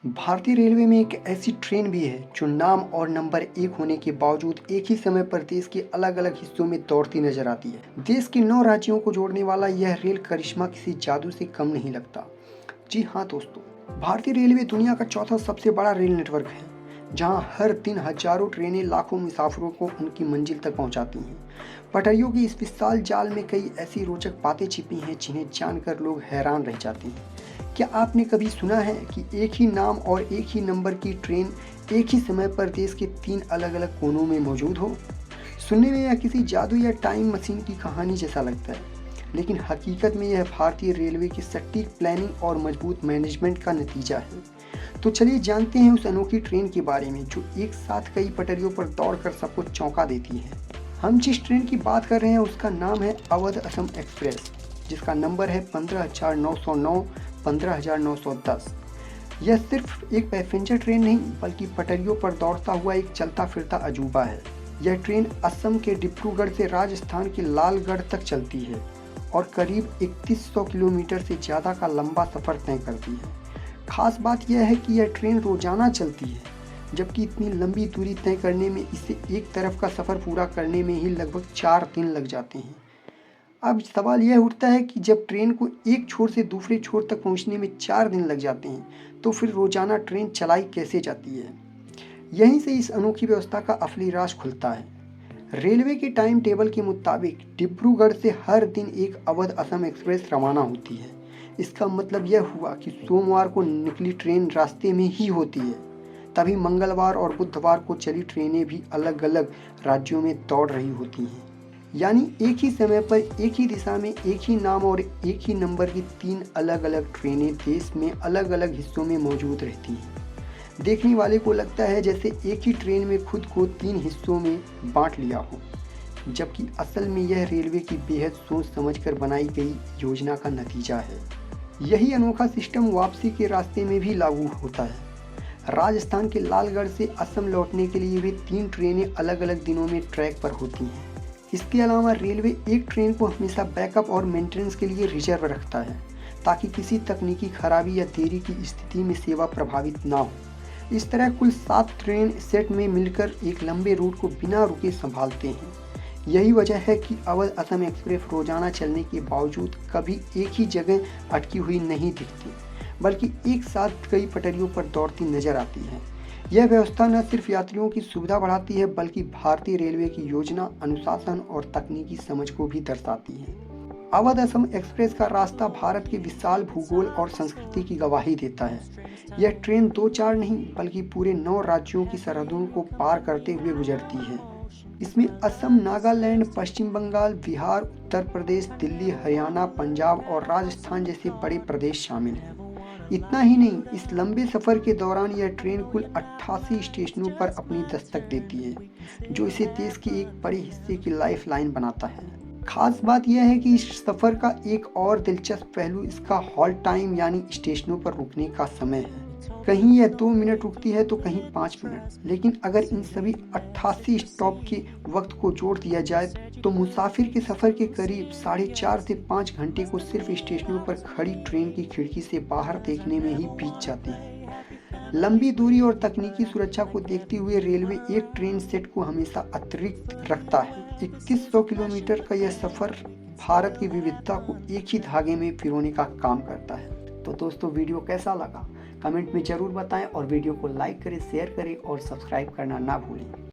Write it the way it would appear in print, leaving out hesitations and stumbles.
भारतीय रेलवे में एक ऐसी ट्रेन भी है जो नाम और नंबर एक होने के बावजूद एक ही समय पर देश के अलग अलग हिस्सों में दौड़ती नजर आती है। देश के 9 राज्यों को जोड़ने वाला यह रेल करिश्मा किसी जादू से कम नहीं लगता। जी हाँ दोस्तों, भारतीय रेलवे दुनिया का चौथा सबसे बड़ा रेल नेटवर्क है, जहां हर दिन हजारों ट्रेनें लाखों मुसाफिरों को उनकी मंजिल तक पहुंचाती हैं। पटरियों की इस विशाल जाल में कई ऐसी रोचक बातें छिपी हैं जिन्हें जानकर लोग हैरान रह जाते हैं। क्या आपने कभी सुना है कि एक ही नाम और एक ही नंबर की ट्रेन एक ही समय पर देश के 3 अलग अलग कोनों में मौजूद हो? सुनने में यह किसी जादू या टाइम मशीन की कहानी जैसा लगता है, लेकिन हकीकत में यह भारतीय रेलवे की सटीक प्लानिंग और मजबूत मैनेजमेंट का नतीजा है। तो चलिए जानते हैं उस अनोखी ट्रेन के बारे में जो एक साथ कई पटरियों पर दौड़कर सबको चौंका देती है। हम जिस ट्रेन की बात कर रहे हैं उसका नाम है अवध असम एक्सप्रेस, जिसका नंबर है 15,909, 15,910। यह सिर्फ एक पैसेंजर ट्रेन नहीं बल्कि पटरियों पर दौड़ता हुआ एक चलता फिरता अजूबा है। यह ट्रेन असम के डिब्रूगढ़ से राजस्थान के लालगढ़ तक चलती है और करीब 3100 किलोमीटर से ज़्यादा का लंबा सफ़र तय करती है। खास बात यह है कि यह ट्रेन रोजाना चलती है, जबकि इतनी लंबी दूरी तय करने में इसे एक तरफ का सफ़र पूरा करने में ही लगभग 4 दिन लग जाते हैं। अब सवाल यह उठता है कि जब ट्रेन को एक छोर से दूसरे छोर तक पहुंचने में 4 दिन लग जाते हैं, तो फिर रोजाना ट्रेन चलाई कैसे जाती है? यहीं से इस अनोखी व्यवस्था का असली राज खुलता है। रेलवे के टाइम टेबल के मुताबिक डिब्रूगढ़ से हर दिन एक अवध असम एक्सप्रेस रवाना होती है। इसका मतलब यह हुआ कि सोमवार को निकली ट्रेन रास्ते में ही होती है, तभी मंगलवार और बुधवार को चली ट्रेनें भी अलग अलग राज्यों में दौड़ रही होती हैं। यानी एक ही समय पर एक ही दिशा में एक ही नाम और एक ही नंबर की 3 अलग अलग ट्रेनें देश में अलग अलग हिस्सों में मौजूद रहती हैं। देखने वाले को लगता है जैसे एक ही ट्रेन में खुद को 3 हिस्सों में बांट लिया हो, जबकि असल में यह रेलवे की बेहद सोच समझकर बनाई गई योजना का नतीजा है। यही अनोखा सिस्टम वापसी के रास्ते में भी लागू होता है। राजस्थान के लालगढ़ से असम लौटने के लिए भी 3 ट्रेनें अलग अलग दिनों में ट्रैक पर होती हैं। इसके अलावा रेलवे एक ट्रेन को हमेशा बैकअप और मेंटेनेंस के लिए रिजर्व रखता है, ताकि किसी तकनीकी खराबी या देरी की स्थिति में सेवा प्रभावित ना हो। इस तरह कुल 7 ट्रेन सेट में मिलकर एक लंबे रूट को बिना रुके संभालते हैं। यही वजह है कि अवध असम एक्सप्रेस रोजाना चलने के बावजूद कभी एक ही जगह अटकी हुई नहीं दिखती, बल्कि एक साथ कई पटरियों पर दौड़ती नजर आती है। यह व्यवस्था न सिर्फ यात्रियों की सुविधा बढ़ाती है बल्कि भारतीय रेलवे की योजना, अनुशासन और तकनीकी समझ को भी दर्शाती है। अवध असम एक्सप्रेस का रास्ता भारत के विशाल भूगोल और संस्कृति की गवाही देता है। यह ट्रेन 2-4 नहीं बल्कि पूरे 9 राज्यों की सरहदों को पार करते हुए गुजरती है। इसमें असम, नागालैंड, पश्चिम बंगाल, बिहार, उत्तर प्रदेश, दिल्ली, हरियाणा, पंजाब और राजस्थान जैसे बड़े प्रदेश शामिल हैं। इतना ही नहीं, इस लंबे सफ़र के दौरान यह ट्रेन कुल 88 स्टेशनों पर अपनी दस्तक देती है, जो इसे देश के एक बड़े हिस्से की लाइफ लाइन बनाता है। खास बात यह है कि इस सफ़र का एक और दिलचस्प पहलू इसका हॉल्ट टाइम यानी स्टेशनों पर रुकने का समय है। कहीं यह 2 मिनट रुकती है तो कहीं 5 मिनट, लेकिन अगर इन सभी 88 स्टॉप के वक्त को जोड़ दिया जाए तो मुसाफिर के सफ़र के करीब 4.5 से 5 घंटे को सिर्फ स्टेशनों पर खड़ी ट्रेन की खिड़की से बाहर देखने में ही बीत जाते हैं। लंबी दूरी और तकनीकी सुरक्षा को देखते हुए रेलवे एक ट्रेन सेट को हमेशा अतिरिक्त रखता है। 2100 किलोमीटर का यह सफ़र भारत की विविधता को एक ही धागे में पिरोने का काम करता है। तो दोस्तों, वीडियो कैसा लगा कमेंट में ज़रूर बताएं और वीडियो को लाइक करें, शेयर करें और सब्सक्राइब करना ना भूलें।